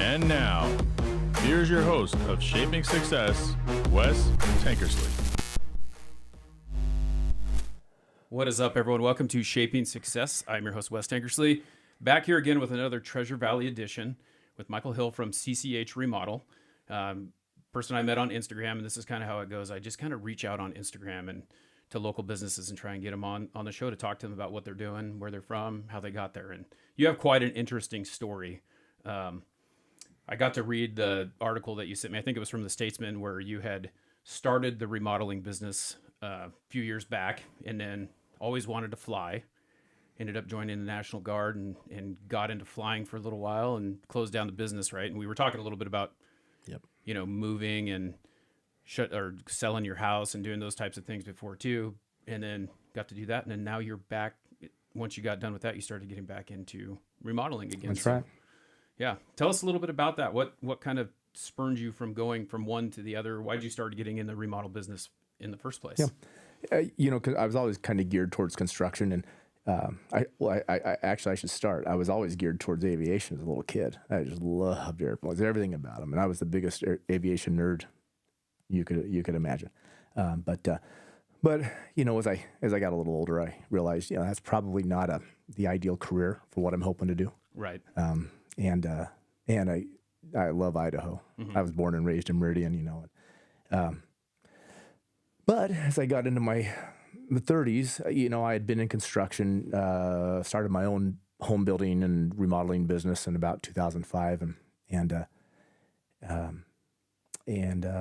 And now, here's your host of Shaping Success, Wes Tankersley. What is up, everyone? Welcome to Shaping Success. I'm your host, Wes Tankersley, back here again with another Treasure Valley edition with Michael Hill from CCH Remodel. Person I met on Instagram, and this is kind of how it goes. I just kind of reach out on Instagram and to local businesses and try and get them on the show to talk to them about what they're doing, where they're from, how they got there. And you have quite an interesting story. I got to read the article that you sent me. I think it was from the Statesman, where you had started the remodeling business a few years back and then always wanted to fly. Ended up joining the National Guard and got into flying for a little while and closed down the business, right? And we were talking a little bit about, moving and selling your house and doing those types of things before too. And then got to do that. And then now you're back. Once you got done with that, you started getting back into remodeling again. That's right. Yeah. Tell us a little bit about that. What kind of spurned you from going from one to the other? Why'd you start getting in the remodel business in the first place? Yeah. Because I was always kind of geared towards construction, and I should start. I was always geared towards aviation as a little kid. I just loved airplanes, everything about them, and I was the biggest aviation nerd you could imagine. But as I got a little older, I realized that's probably not the ideal career for what I'm hoping to do. Right. And I love Idaho. Mm-hmm. I was born and raised in Meridian, but as I got into my 30s, I had been in construction, started my own home building and remodeling business in about 2005,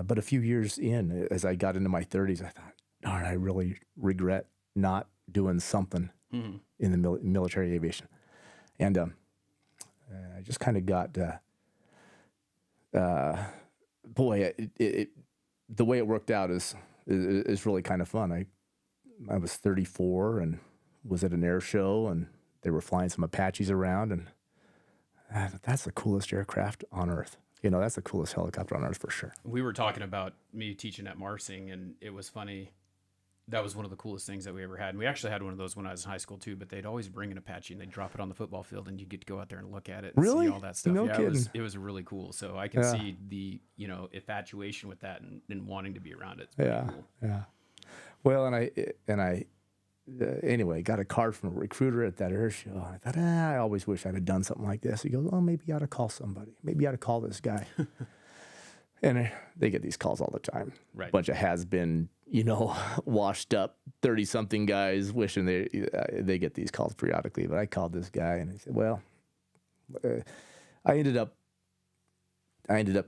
but a few years in, as I got into my 30s, I thought, darn, I really regret not doing something in the military aviation, and I just kind of got, the way it worked out is really kind of fun. I was 34 and was at an air show, and they were flying some Apaches around, and that's the coolest aircraft on earth. That's the coolest helicopter on earth for sure. We were talking about me teaching at Marsing, and it was funny. That was one of the coolest things that we ever had. And we actually had one of those when I was in high school too, but they'd always bring an Apache and they'd drop it on the football field and you get to go out there and look at it and really? See all that stuff. No yeah, kidding. It was really cool. So I can see the, infatuation with that and wanting to be around it. It's pretty cool. Yeah. Well, anyway, got a card from a recruiter at that air show. I thought, I always wish I'd have done something like this. He goes, well, maybe you ought to call somebody. Maybe you ought to call this guy. And they get these calls all the time. Right. Bunch of has-been, washed up 30-something guys wishing they get these calls periodically. But I called this guy, and he said, well, I ended up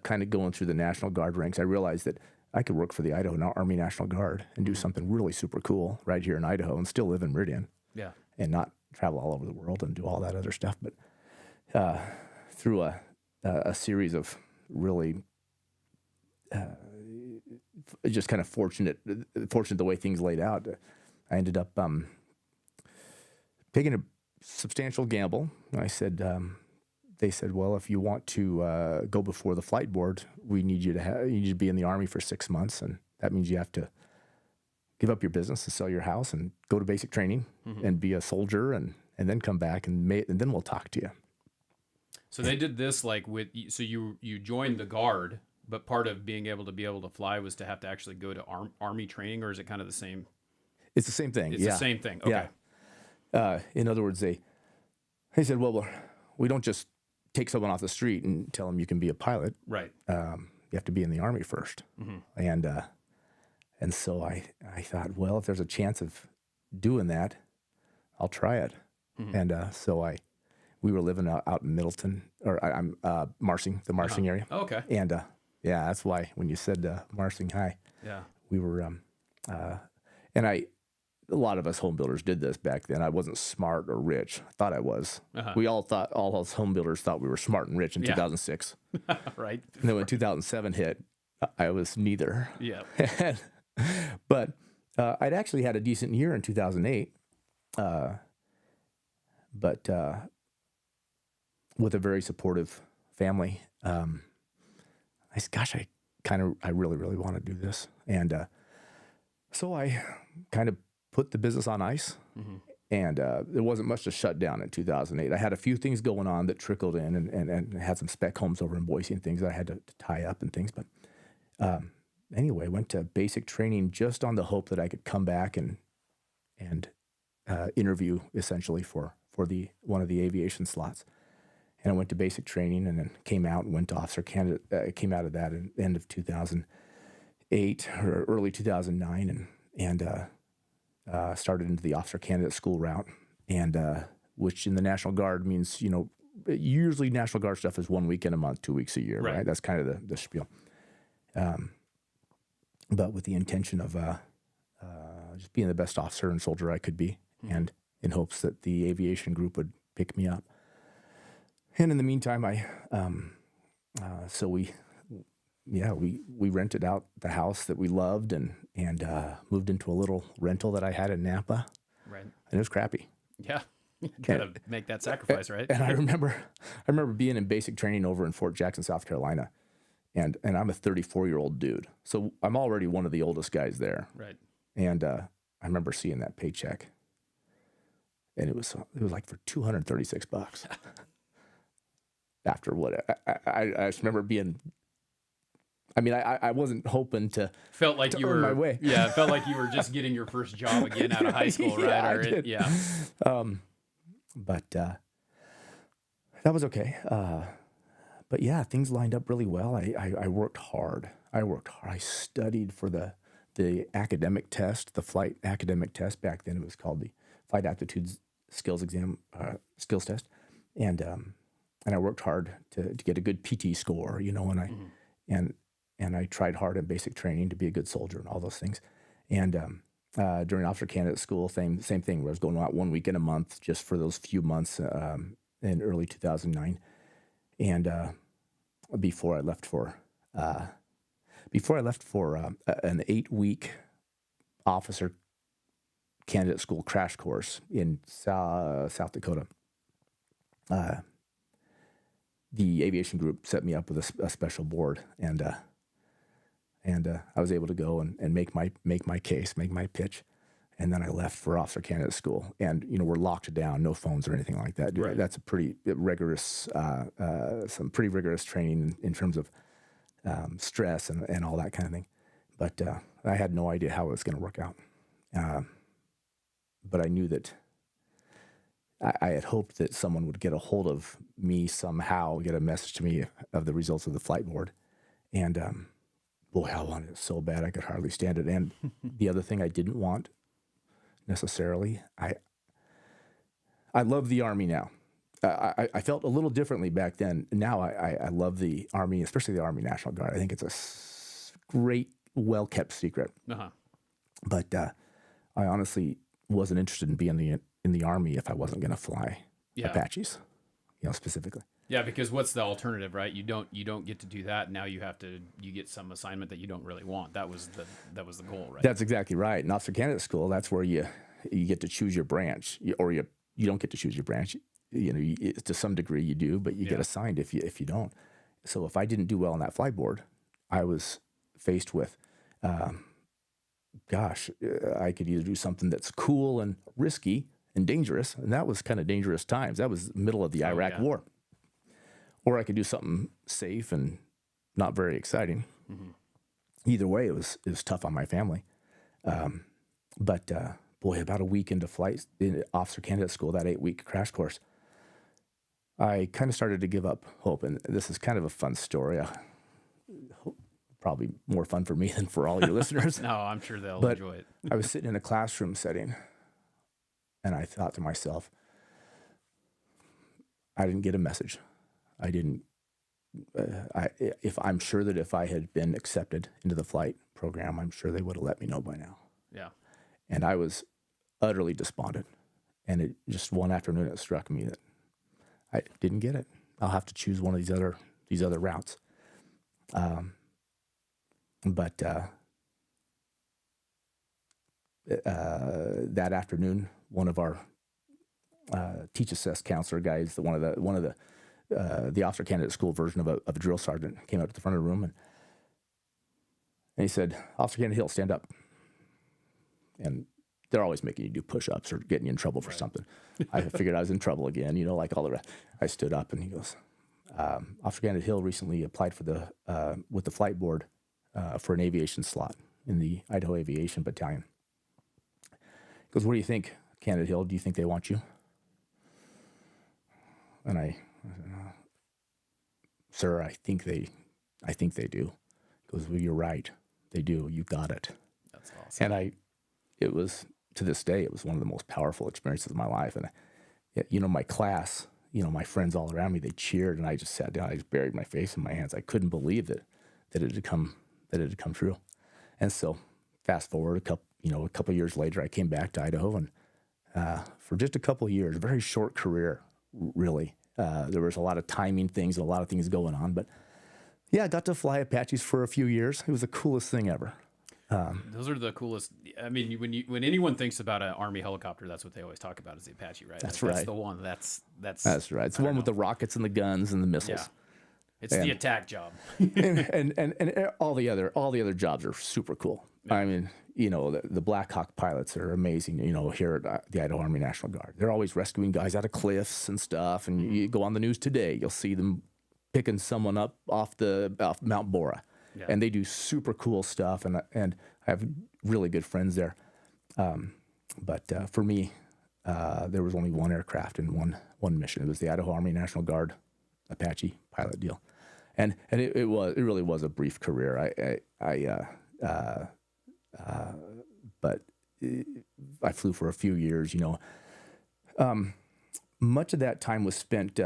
kind of going through the National Guard ranks. I realized that I could work for the Idaho Army National Guard and do something really super cool right here in Idaho and still live in Meridian. Yeah. And not travel all over the world and do all that other stuff. But through a series of really just kind of fortunate the way things laid out, I ended up taking a substantial gamble. I said, they said, well, if you want to go before the flight board, we need you to be in the Army for 6 months, and that means you have to give up your business and sell your house and go to basic training and be a soldier, and then come back and then we'll talk to you. So they did this so you joined the Guard. But part of being able to fly was to have to actually go to Army training, or is it kind of the same? It's the same thing. It's the same thing. Okay. Yeah. In other words, they said, well, we don't just take someone off the street and tell them you can be a pilot. Right. You have to be in the Army first. Mm-hmm. And so I thought, well, if there's a chance of doing that, I'll try it. Mm-hmm. And we were living out in Middleton, or I'm Marsing, the Marsing area. Oh, okay. And yeah, that's why when you said Marsing High, we were, and a lot of us home builders did this back then. I wasn't smart or rich. I thought I was. We all us home builders thought we were smart and rich in 2006. Right. And then when 2007 hit, I was neither. Yeah. But I'd actually had a decent year in 2008. But with a very supportive family, I said, gosh, I really, really want to do this. And so I kind of put the business on ice And there wasn't much to shut down in 2008. I had a few things going on that trickled in, and had some spec homes over in Boise and things that I had to tie up and things. But anyway, went to basic training just on the hope that I could come back and interview essentially for one of the aviation slots. And I went to basic training and then came out and went to officer candidate. Came out of that in the end of 2008 or early 2009, and started into the officer candidate school route, and which in the National Guard means, usually National Guard stuff is 1 weekend a month, 2 weeks a year, right? That's kind of the spiel. But with the intention of just being the best officer and soldier I could be, and in hopes that the aviation group would pick me up. And in the meantime, we rented out the house that we loved and moved into a little rental that I had in Napa. Right. And it was crappy. Yeah. You gotta make that sacrifice, right? And I remember being in basic training over in Fort Jackson, South Carolina. And I'm a 34-year-old dude. So I'm already one of the oldest guys there. Right. And I remember seeing that paycheck. And it was like for $236. After what I just remember being, I wasn't hoping to felt like you earn were my way. Yeah, it felt like you were just getting your first job again out of high school, right? Yeah. But that was okay. But yeah, things lined up really well. I worked hard. I studied for the academic test, the flight academic test. Back then it was called the Flight Aptitude Skills Exam, skills test. And I worked hard to get a good PT score, and I tried hard in basic training to be a good soldier and all those things. And during officer candidate school, same thing, where I was going out 1 weekend a month just for those few months in early 2009. And before I left for an 8-week officer candidate school crash course in South Dakota. The aviation group set me up with a special board, and I was able to go and make my case, make my pitch, and then I left for officer candidate school. And we're locked down, no phones or anything like that. Right. That's a pretty rigorous, some pretty rigorous training in terms of stress and all that kind of thing. But I had no idea how it was going to work out. But I knew that I had hoped that someone would get a hold of me somehow, get a message to me of the results of the flight board. And boy, I wanted it so bad I could hardly stand it. And the other thing I didn't want necessarily, I love the Army now. I felt a little differently back then. Now I love the Army, especially the Army National Guard. I think it's a great, well-kept secret. Uh-huh. But I honestly wasn't interested in being in the Army if I wasn't going to fly Apaches, specifically. Yeah, because what's the alternative, right? You don't get to do that. Now you get some assignment that you don't really want. That was the goal, right? That's exactly right. In officer candidate school, that's where you get to choose your branch, or you don't get to choose your branch. To some degree you do, but you get assigned if you don't. So if I didn't do well on that flight board, I was faced with, I could either do something that's cool and risky and dangerous, and that was kind of dangerous times. That was the middle of the Iraq War. Or I could do something safe and not very exciting. Mm-hmm. Either way, it was tough on my family. But about a week into flight in officer candidate school, that 8-week crash course, I kind of started to give up hope. And this is kind of a fun story. Probably more fun for me than for all your listeners. No, I'm sure they'll enjoy it. I was sitting in a classroom setting, and I thought to myself, I didn't get a message. I didn't. I'm sure that if I had been accepted into the flight program, I'm sure they would have let me know by now. Yeah. And I was utterly despondent. And it just one afternoon it struck me that I didn't get it. I'll have to choose one of these other routes. But that afternoon, one of our teach assess counselor guys, one of the officer candidate school version of a drill sergeant, came up to the front of the room and he said, "Officer Candidate Hill, stand up." And they're always making you do push-ups or getting you in trouble for something. I figured I was in trouble again, like all the rest. I stood up and he goes, Officer Candid Hill recently applied for with the flight board for an aviation slot in the Idaho Aviation Battalion. He goes, what do you think, Candid Hill? Do you think they want you? And I said, sir, I think they do. He goes, well, you're right. They do. You got it. That's awesome. And it was, to this day, it was one of the most powerful experiences of my life. And, my class, my friends all around me, they cheered, and I just sat down. I just buried my face in my hands. I couldn't believe that it had come true. And so fast forward a couple of years later, I came back to Idaho, and for just a couple of years, very short career, really. There was a lot of timing things, and a lot of things going on. But yeah, I got to fly Apaches for a few years. It was the coolest thing ever. Those are the coolest. I mean, when anyone thinks about an Army helicopter, that's what they always talk about is the Apache, right? That's That's right. the one. That's right. It's the one with the rockets and the guns and the missiles. Yeah. It's the attack job. and all the other jobs are super cool. Yeah. I mean, the Black Hawk pilots are amazing. Here at the Idaho Army National Guard, they're always rescuing guys out of cliffs and stuff. And you go on the news today, you'll see them picking someone up off Mount Bora. Yeah. And they do super cool stuff, and I have really good friends there. But for me, there was only one aircraft and one mission. It was the Idaho Army National Guard Apache pilot deal, and it really was a brief career. But I flew for a few years. Much of that time was spent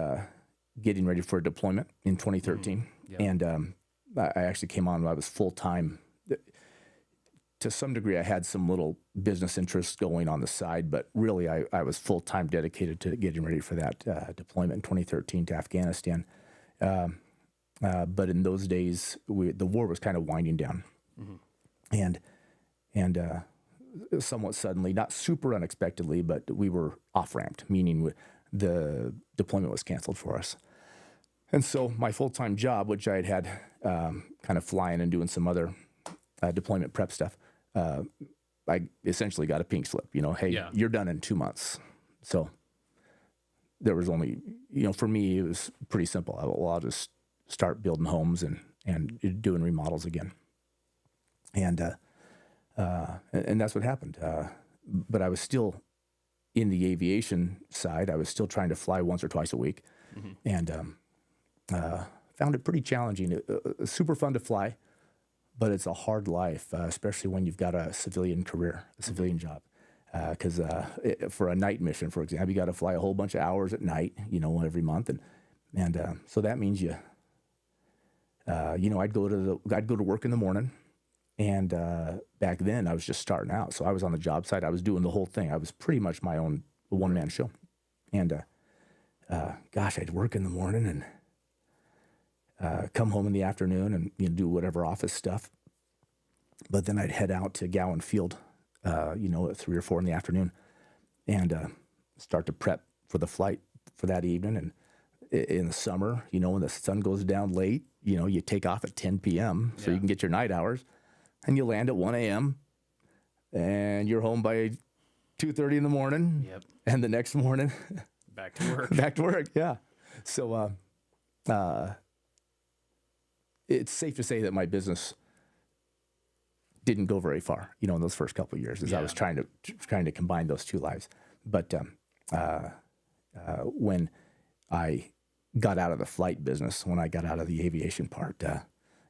getting ready for a deployment in 2013, and I actually came on when I was full-time. To some degree, I had some little business interests going on the side, but really I was full-time dedicated to getting ready for that deployment in 2013 to Afghanistan. But in those days, the war was kind of winding down. And somewhat suddenly, not super unexpectedly, but we were off-ramped, meaning the deployment was canceled for us. And so my full-time job, which I had kind of flying and doing some other deployment prep stuff, I essentially got a pink slip. Hey, you're done in 2 months. So there was only, for me, it was pretty simple. I'll just start building homes and doing remodels again. And that's what happened. But I was still in the aviation side. I was still trying to fly once or twice a week, and found it pretty challenging. Super fun to fly, but it's a hard life, especially when you've got a civilian career, a civilian job. Because for a night mission, for example, you got to fly a whole bunch of hours at night, every month, and so that means I'd go to work in the morning. And back then, I was just starting out. So I was on the job site. I was doing the whole thing. I was pretty much my own one-man show. And, I'd work in the morning and come home in the afternoon and do whatever office stuff. But then I'd head out to Gowan Field, at 3 or 4 in the afternoon and start to prep for the flight for that evening. And in the summer, when the sun goes down late, you take off at 10 p.m. so you can get your night hours. And you land at 1 a.m. and you're home by 2:30 in the morning. Yep. And the next morning, back to work. Back to work, yeah. So it's safe to say that my business didn't go very far, in those first couple of years, as I was trying to combine those two lives. But when I got out of the flight business, when I got out of the aviation part,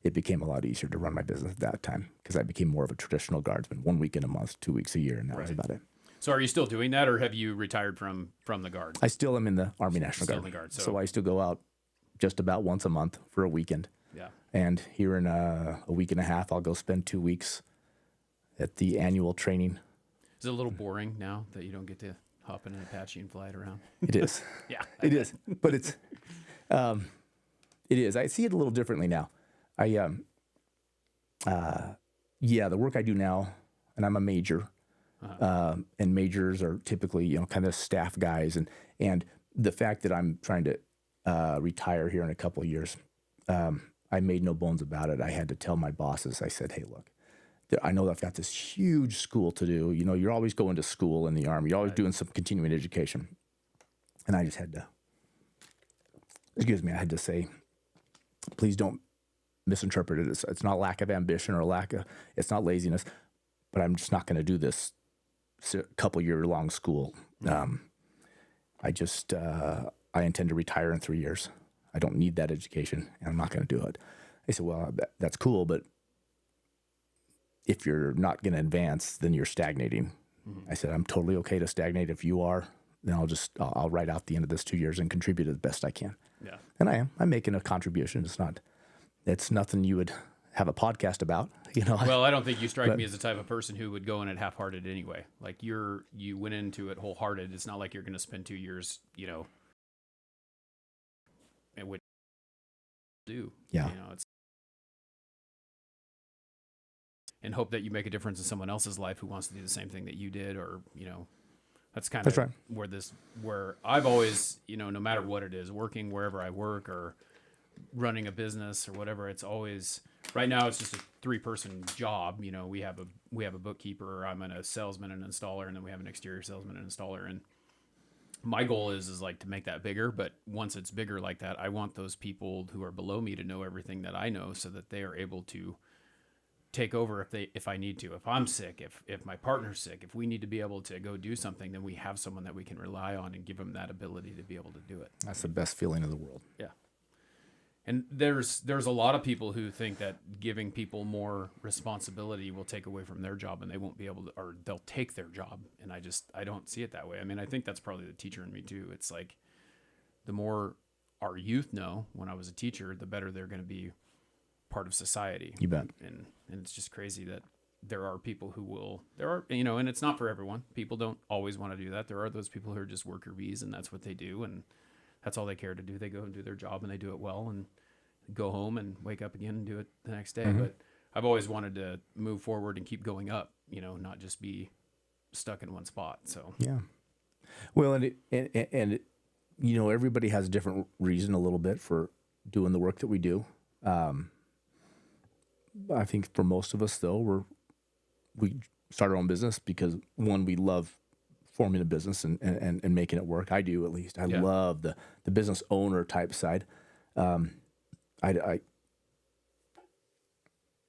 it became a lot easier to run my business at that time because I became more of a traditional guardsman, 1 week in a month, 2 weeks a year, and that was about it. So are you still doing that, or have you retired from the Guard? I still am in the Army National Guard. In the Guard. So I still go out just about once a month for a weekend. Yeah. And here in a week and a half, I'll go spend 2 weeks at the annual training. Is it a little boring now that you don't get to hop in an Apache and fly it around? It is. Yeah. It is. But it is. I see it a little differently now. The work I do now, and I'm a major, and majors are typically, kind of staff guys. And the fact that I'm trying to retire here in a couple of years, I made no bones about it. I had to tell my bosses, I said, hey, look, I know I've got this huge school to do. You know, you're always going to school in the Army. You're always doing some continuing education. And I just had to, I had to say, please don't misinterpret it. It's not lack of ambition or it's not laziness, but I'm just not going to do this couple year long school. I intend to retire in 3 years. I don't need that education, and I'm not going to do it. They said, well, that's cool, but if you're not going to advance, then you're stagnating. I said, I'm totally okay to stagnate. If you are, then I'll write out the end of this 2 years and contribute as best I can. Yeah. And I'm making a contribution. It's nothing you would have a podcast about, you know. Well, I don't think you strike me as the type of person who would go in it half-hearted anyway. Like you went into it wholehearted. It's not like you're going to spend 2 years, you know, it would do. Yeah. You know, it's and hope that you make a difference in someone else's life who wants to do the same thing that you did, or, you know, that's kind of right. where I've always, you know, no matter what it is, working wherever I work or running a business or whatever, it's always, right now it's just a 3-person job. You know, we have a bookkeeper, I'm a salesman and installer, and then we have an exterior salesman and installer. And my goal is like to make that bigger. But once it's bigger like that, I want those people who are below me to know everything that I know, so that they are able to take over if I need to. If I'm sick, if my partner's sick, if we need to be able to go do something, then we have someone that we can rely on and give them that ability to be able to do it. That's the best feeling in the world. Yeah. And there's a lot of people who think that giving people more responsibility will take away from their job, and they won't be able to, or they'll take their job. And I don't see it that way. I mean, I think that's probably the teacher in me too. It's like the more our youth know when I was a teacher, the better they're going to be part of society. You bet. And it's just crazy that there are people you know, and it's not for everyone. People don't always want to do that. There are those people who are just worker bees, and that's what they do. And that's all they care to do. They go and do their job, and they do it well, and go home and wake up again and do it the next day. But I've always wanted to move forward and keep going up, you know, not just be stuck in one spot. So, yeah. Well, and you know, everybody has a different reason a little bit for doing the work that we do. I think for most of us, though, we start our own business because, one, we love forming a business and making it work. I do, at least. I love the business owner type side. I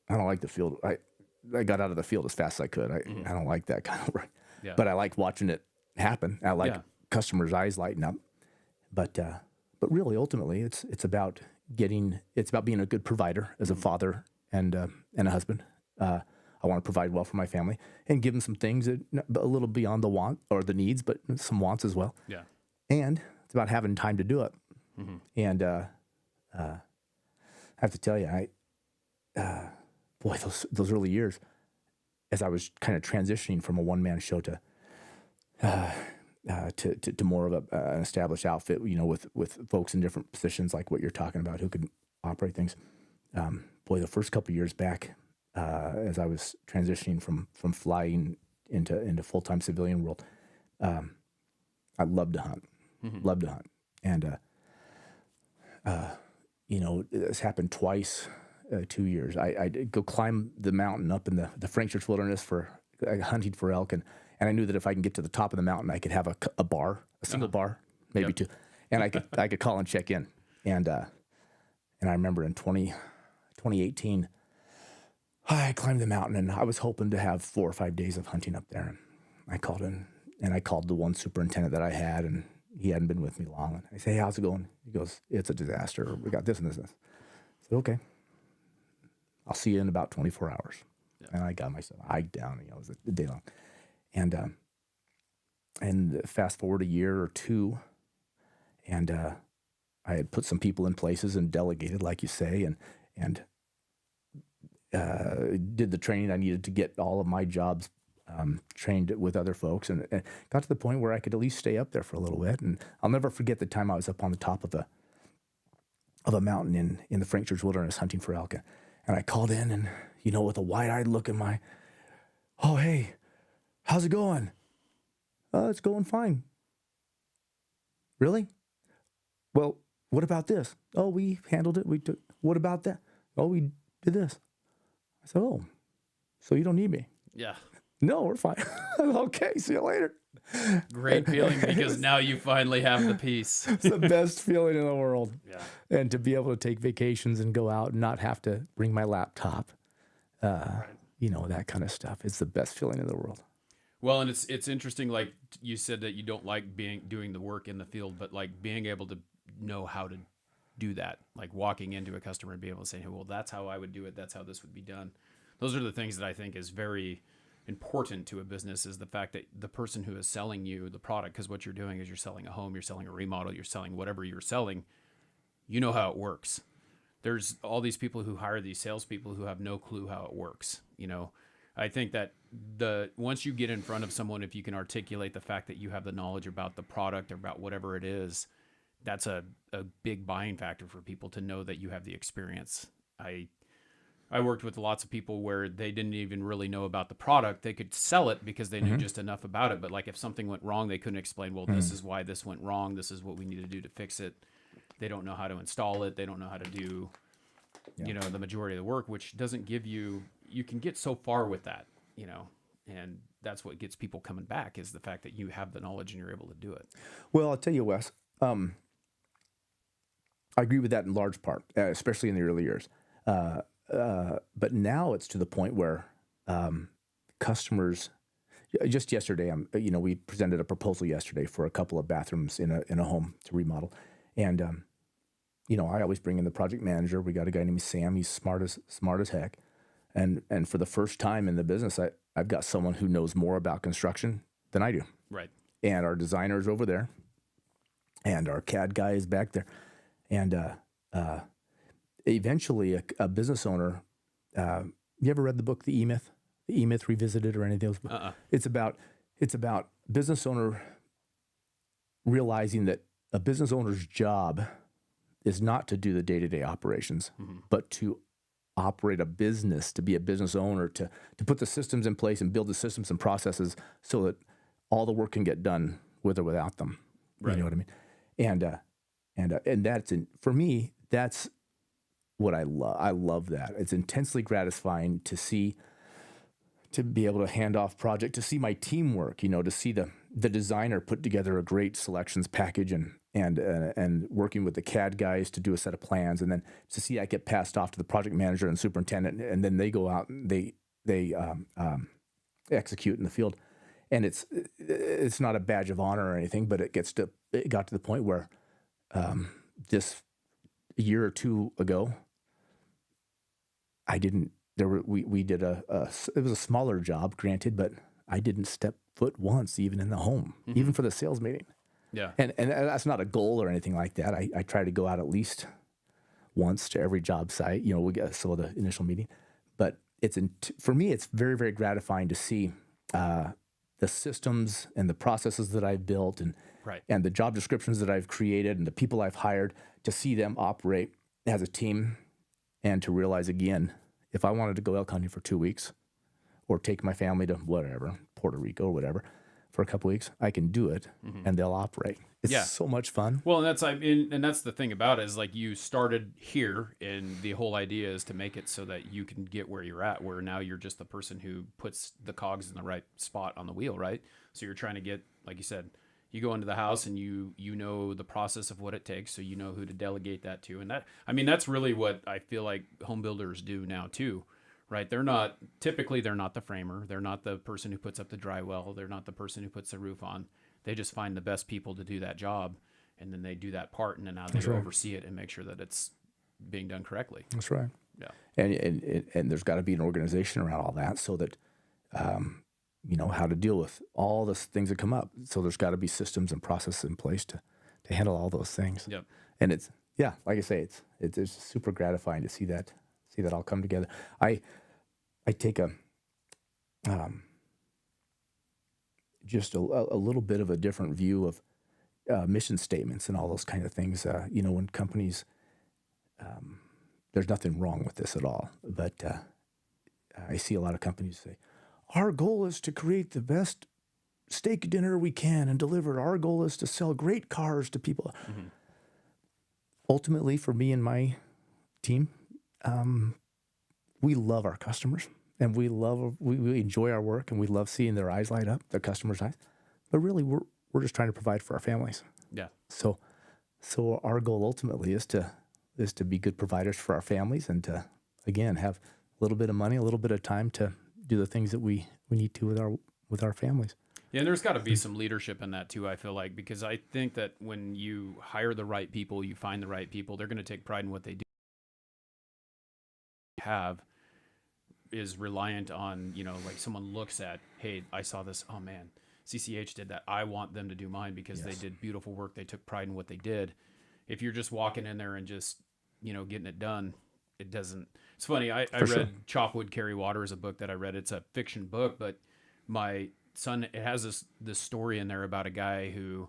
don't like the field. I got out of the field as fast as I could. I don't like that kind of work. Yeah. But I like watching it happen. I like customers' eyes lighten up. But really, ultimately, it's about being a good provider as a father and a husband. I want to provide well for my family and give them some things that a little beyond the want or the needs, but some wants as well. Yeah. And it's about having time to do it. And I have to tell you, boy, those early years, as I was kind of transitioning from a one-man show to more of an established outfit, you know, with folks in different positions like what you're talking about who could operate things. Boy, the first couple of years back, as I was transitioning from flying into full-time civilian world, I loved to hunt. Loved to hunt. And you know, this happened twice, 2 years. I'd go climb the mountain up in the Frankfurt Wilderness for hunting for elk, and I knew that if I can get to the top of the mountain, I could have a bar, a single bar, maybe two, and I could call and check in. And I remember in 2018, I climbed the mountain, and I was hoping to have 4 or 5 days of hunting up there. And I called in, and I called the one superintendent that I had, and he hadn't been with me long. And I say, hey, how's it going? He goes, it's a disaster. We got this and this and this. I said, okay. I'll see you in about 24 hours. Yeah. And I got myself hiked down, you know, it was a day long. And fast forward a year or two, and I had put some people in places and delegated, like you say, and did the training I needed to get all of my jobs trained with other folks, and got to the point where I could at least stay up there for a little bit. And I'll never forget the time I was up on the top of a mountain in the Frankfurt Wilderness hunting for elk. And I called in, and, you know, with a wide-eyed look in my, oh, hey, how's it going? It's going fine. Really? Well, what about this? Oh, we handled it. What about that? Oh, we did this. I said, oh, so you don't need me. Yeah. No, we're fine. Okay, see you later. Great feeling because now you finally have the peace. It's the best feeling in the world. Yeah. And to be able to take vacations and go out and not have to bring my laptop, you know, that kind of stuff. It's the best feeling in the world. Well, and it's interesting, like you said that you don't like doing the work in the field, but like being able to know how to do that, like walking into a customer and be able to say, hey, well, that's how I would do it. That's how this would be done. Those are the things that I think is very important to a business, is the fact that the person who is selling you the product, because what you're doing is you're selling a home, you're selling a remodel, you're selling whatever you're selling, you know how it works. There's all these people who hire these salespeople who have no clue how it works. You know, I think that once you get in front of someone, if you can articulate the fact that you have the knowledge about the product or about whatever it is, that's a big buying factor for people to know that you have the experience. I worked with lots of people where they didn't even really know about the product. They could sell it because they knew just enough about it. But like if something went wrong, they couldn't explain, well, this is why this went wrong. This is what we need to do to fix it. They don't know how to install it. They don't know how to do, you know, the majority of the work, which doesn't give you can get so far with that, you know, and that's what gets people coming back, is the fact that you have the knowledge and you're able to do it. Well, I'll tell you, Wes, I agree with that in large part, especially in the early years. But now it's to the point where customers. Just yesterday, we presented a proposal yesterday for a couple of bathrooms in a home to remodel, and I always bring in the project manager. We got a guy named Sam. He's smart as heck, and for the first time in the business, I've got someone who knows more about construction than I do. Right. And our designer's over there, and our CAD guy is back there, and eventually a business owner. You ever read the book The E-Myth? The E-Myth Revisited or any of those books? It's about business owner realizing that a business owner's job is not to do the day-to-day operations, but to operate a business, to be a business owner, to put the systems in place and build the systems and processes so that all the work can get done with or without them. Right. You know what I mean? And that's for me, that's what I love. I love that. It's intensely gratifying to be able to hand off project, to see my teamwork, to see the designer put together a great selections package and working with the CAD guys to do a set of plans, and then to see that get passed off to the project manager and superintendent, and then they go out and they execute in the field. And it's not a badge of honor or anything, but it got to the point where just a year or two ago, we did it was a smaller job, granted, but I didn't step foot once even in the home, even for the sales meeting. Yeah. And that's not a goal or anything like that. I try to go out at least once to every job site, we get the initial meeting, but for me, it's very, very gratifying to see the systems and the processes that I've built and the job descriptions that I've created and the people I've hired, to see them operate as a team, and to realize again, if I wanted to go elk hunting for 2 weeks or take my family to whatever, Puerto Rico or whatever, for a couple weeks, I can do it and they'll operate. It's so much fun. Well, and that's the thing about it, is like you started here, and the whole idea is to make it so that you can get where you're at, where now you're just the person who puts the cogs in the right spot on the wheel, right? So you're trying to get, like you said, you go into the house and you know the process of what it takes, so you know who to delegate that to. And that's really what I feel like home builders do now too, right? They're not the framer. They're not the person who puts up the dry well. They're not the person who puts the roof on. They just find the best people to do that job, and then they do that part, and then now they oversee it and make sure that it's being done correctly. That's right. Yeah. And there's got to be an organization around all that, so that how to deal with all the things that come up. So there's got to be systems and processes in place to handle all those things. Yep. And it's like I say, it's super gratifying to see that all come together. I take just a little bit of a different view of mission statements and all those kind of things. When companies, there's nothing wrong with this at all, but I see a lot of companies say, our goal is to create the best steak dinner we can and deliver it. Our goal is to sell great cars to people. Ultimately, for me and my team, we love our customers, and we enjoy our work, and we love seeing their eyes light up, their customers' eyes. But really, we're just trying to provide for our families. Yeah. So our goal ultimately is to be good providers for our families, and to, again, have a little bit of money, a little bit of time to do the things that we need to with our families. Yeah, and there's got to be some leadership in that too, I feel like, because I think that when you hire the right people, you find the right people, they're going to take pride in what they do. Have is reliant on, like someone looks at, hey, I saw this, oh man, CCH did that. I want them to do mine because they did beautiful work. They took pride in what they did. If you're just walking in there and just, getting it done, it doesn't. It's funny. I read Chop Wood, Carry Water is a book that I read. It's a fiction book, but my son, it has this story in there about a guy who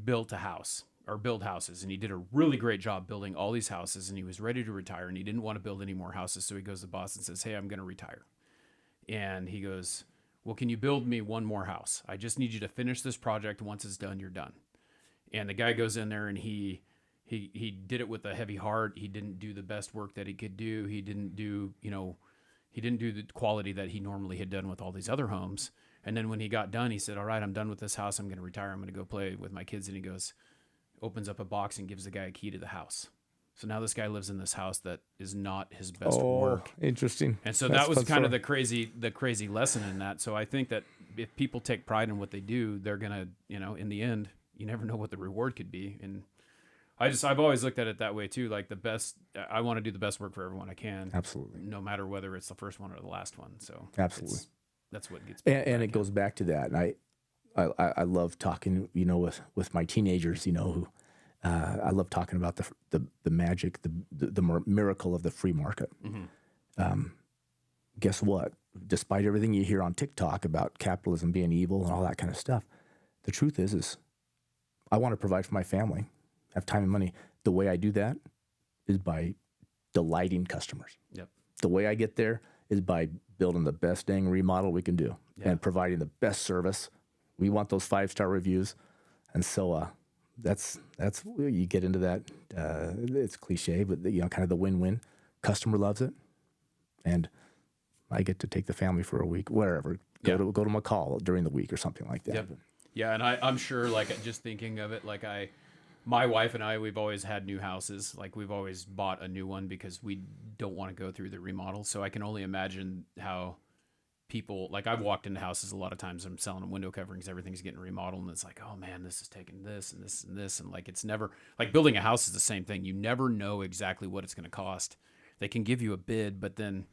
built a house or build houses, and he did a really great job building all these houses, and he was ready to retire, and he didn't want to build any more houses. So he goes to the boss and says, hey, I'm going to retire. And he goes, well, can you build me one more house? I just need you to finish this project. Once it's done, you're done. And the guy goes in there, and he did it with a heavy heart. He didn't do the best work that he could do. He didn't do the quality that he normally had done with all these other homes. And then when he got done, he said, all right, I'm done with this house. I'm going to retire. I'm going to go play with my kids. And he opens up a box and gives the guy a key to the house. So now this guy lives in this house that is not his best work. Interesting. And so that was kind of the crazy lesson in that. So I think that if people take pride in what they do, they're going to, in the end, you never know what the reward could be. And I've always looked at it that way too. Like I want to do the best work for everyone I can. Absolutely. No matter whether it's the first one or the last one. So absolutely. That's what gets me. And it goes back to that. And I love talking, with my teenagers, who I love talking about the magic, the miracle of the free market. Mm-hmm. Guess what? Despite everything you hear on TikTok about capitalism being evil and all that kind of stuff, the truth is I want to provide for my family, have time and money. The way I do that is by delighting customers. Yep. The way I get there is by building the best dang remodel we can do and providing the best service. We want those 5-star reviews. And so that's you get into that. It's cliche, but kind of the win-win. Customer loves it, and I get to take the family for a week, wherever. Go to McCall during the week or something like that. Yep. Yeah, and I'm sure, like, just thinking of it, like my wife and I, we've always had new houses. Like, we've always bought a new one because we don't want to go through the remodel. So I can only imagine how people, like, I've walked into houses a lot of times, I'm selling them window coverings, everything's getting remodeled, and it's like, oh man, this is taking this and this and this. And like, it's never, like, building a house is the same thing. You never know exactly what it's going to cost. They can give you a bid, but then,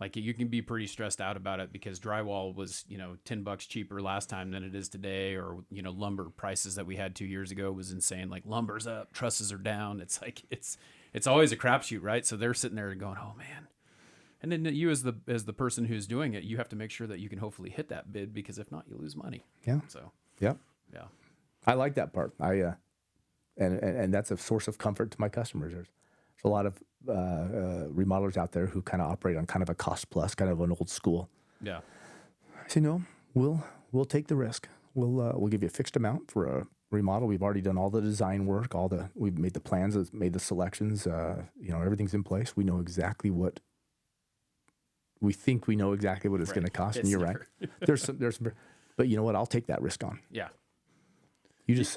like, you can be pretty stressed out about it because drywall was, $10 cheaper last time than it is today. Or, lumber prices that we had 2 years ago was insane. Like, lumber's up, trusses are down. It's like, it's always a crapshoot, right? So they're sitting there going, oh man. And then you as the person who's doing it, you have to make sure that you can hopefully hit that bid, because if not, you lose money. Yeah. So, yeah. I like that part. And that's a source of comfort to my customers. There's a lot of remodelers out there who kind of operate on kind of a cost plus, kind of an old school. Yeah. I say, no, we'll take the risk. We'll give you a fixed amount for a remodel. We've already done all the design work, we've made the plans, made the selections. Everything's in place. We know exactly what we think we know exactly what it's going to cost. And you're right. There's some, but you know what? I'll take that risk on. Yeah. You just,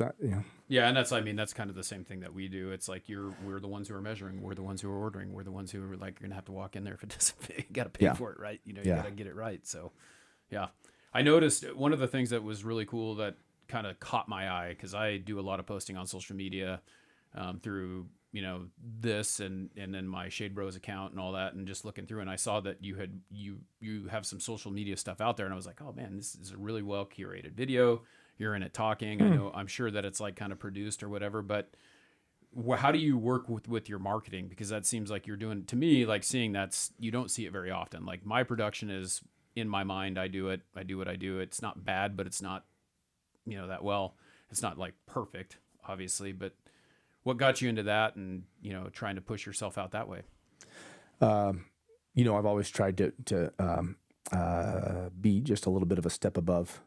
Yeah, and that's kind of the same thing that we do. It's like we're the ones who are measuring, we're the ones who are ordering, we're the ones who are like, you're gonna have to walk in there if it doesn't fit. You got to pay for it, right? You got to get it right. So, yeah, I noticed one of the things that was really cool that kind of caught my eye, because I do a lot of posting on social media through this and then my Shade Bros account and all that, and just looking through, and I saw that you have some social media stuff out there, and I was like, oh man, this is a really well curated video. You're in it talking. I'm sure that it's like kind of produced or whatever, but how do you work with your marketing? Because that seems like you're doing, to me, like, seeing that's, you don't see it very often. Like, my production is in my mind. I do what I do. It's not bad, but it's not, that well. It's not like perfect, obviously, but what got you into that and, trying to push yourself out that way? I've always tried to be just a little bit of a step above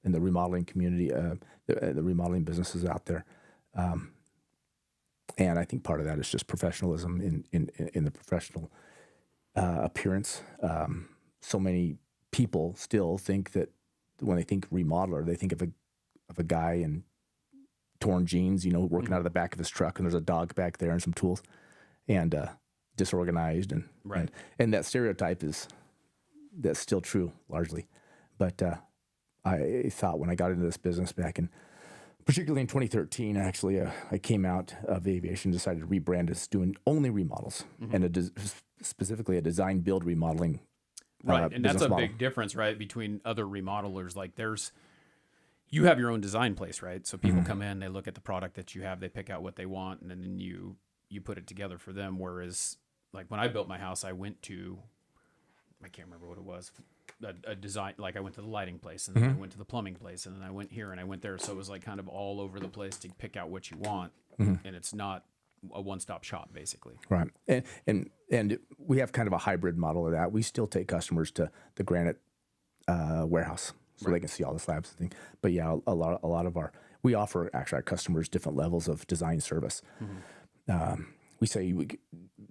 in the remodeling community, the remodeling businesses out there. And I think part of that is just professionalism in the professional appearance. so many people still think that when they think remodeler, they think of a guy in torn jeans, working out of the back of his truck, and there's a dog back there and some tools, and disorganized, and Right. and that stereotype that's still true largely. But I thought when I got into this business particularly in 2013, actually, I came out of aviation, decided to rebrand as doing only remodels, and specifically a design build remodeling. Right. And that's a model. big difference, right, between other remodelers. Like you have your own design place, right? So people come in, they look at the product that you have, they pick out what they want, and then you put it together for them. Whereas like when I built my house, I can't remember what it was, a design, like I went to the lighting place, and then I went to the plumbing place, and then I went here and I went there. So it was like kind of all over the place to pick out what you want. And it's not a one-stop shop, basically. Right. And we have kind of a hybrid model of that. We still take customers to the granite warehouse so they can see all the slabs and things. But yeah, a lot of we offer actually our customers different levels of design service. We say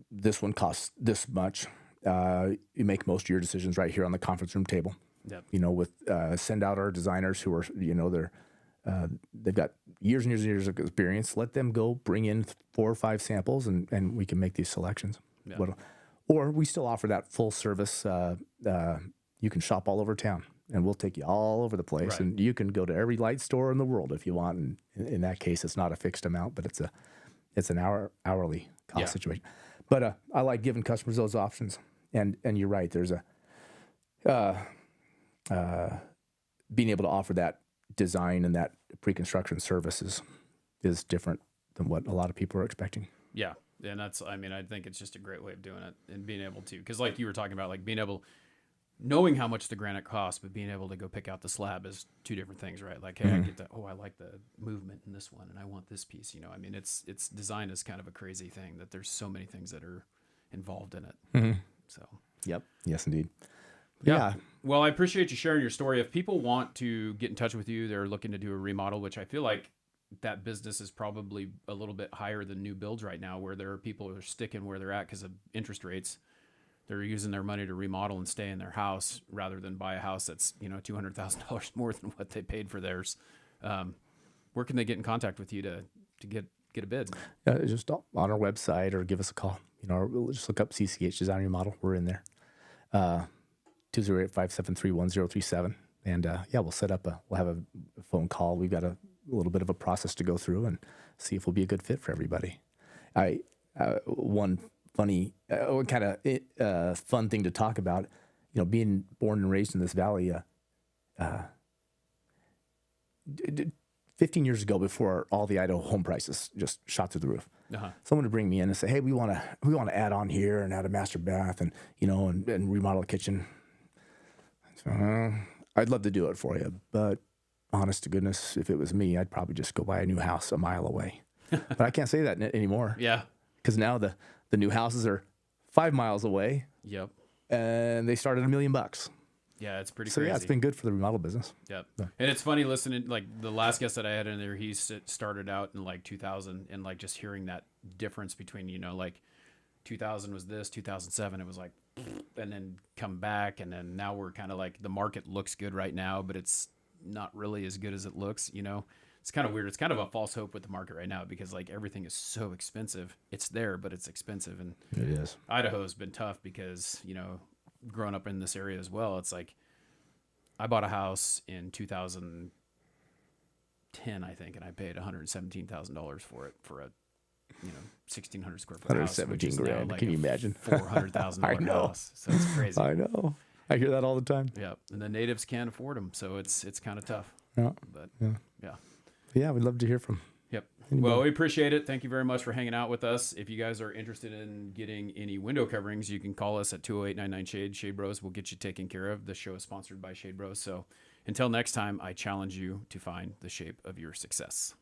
this one costs this much. You make most of your decisions right here on the conference room table. Yep. Send out our designers who are, they've got years and years and years of experience. Let them go bring in 4 or 5 samples, and we can make these selections. Yeah. Or we still offer that full service. You can shop all over town, and we'll take you all over the place. Right. And you can go to every light store in the world if you want. And in that case, it's not a fixed amount, but it's an hourly cost situation. But I like giving customers those options. And you're right. There's being able to offer that design and that pre-construction services is different than what a lot of people are expecting. Yeah. And I think it's just a great way of doing it, and being able to, because like you were talking about, like knowing how much the granite costs, but being able to go pick out the slab is 2 different things, right? Like, hey, I get that. Oh, I like the movement in this one, and I want this piece. It's design is kind of a crazy thing, that there's so many things that are involved in it. So. Yep. Yes, indeed. Yeah. Well, I appreciate you sharing your story. If people want to get in touch with you, they're looking to do a remodel, which I feel like that business is probably a little bit higher than new builds right now, where there are people who are sticking where they're at because of interest rates. They're using their money to remodel and stay in their house rather than buy a house that's, $200,000 more than what they paid for theirs. Where can they get in contact with you to get a bid? Just on our website, or give us a call. Or just look up CCH Design Remodel. We're in there. 208-573-1037. And we'll set up we'll have a phone call. We've got a little bit of a process to go through and see if we'll be a good fit for everybody. One funny, kind of fun thing to talk about, being born and raised in this valley, 15 years ago, before all the Idaho home prices just shot through the roof, someone would bring me in and say, hey, we want to add on here and add a master bath and, and remodel a kitchen. So, I'd love to do it for you, but honest to goodness, if it was me, I'd probably just go buy a new house a mile away. But I can't say that anymore. Yeah. Because now the new houses are 5 miles away. Yep. And they start at $1 million. Yeah, it's pretty so crazy. Yeah, it's been good for the remodel business. Yep. Yeah. And it's funny listening, like the last guest that I had in there, he started out in like 2000, and like just hearing that difference between, like 2000 was this, 2007, it was like, and then come back. And then now we're kind of like, the market looks good right now, but it's not really as good as it looks, It's kind of weird. It's kind of a false hope with the market right now, because like everything is so expensive. It's there, but it's expensive. And it is. Idaho's been tough because, growing up in this area as well, it's like I bought a house in 2010, I think, and I paid $117,000 for it, for a 1,600 square foot house. $117,000. Like Can you imagine? $400,000 house. So it's crazy. I know. I hear that all the time. Yeah, and the natives can't afford them, so it's kind of tough. Yeah. But yeah, we'd love to hear from. Yep. Well, we appreciate it. Thank you very much for hanging out with us. If you guys are interested in getting any window coverings, you can call us at 208-99-SHADE. Shade Bros will get you taken care of. The show is sponsored by Shade Bros. So until next time, I challenge you to find the shape of your success.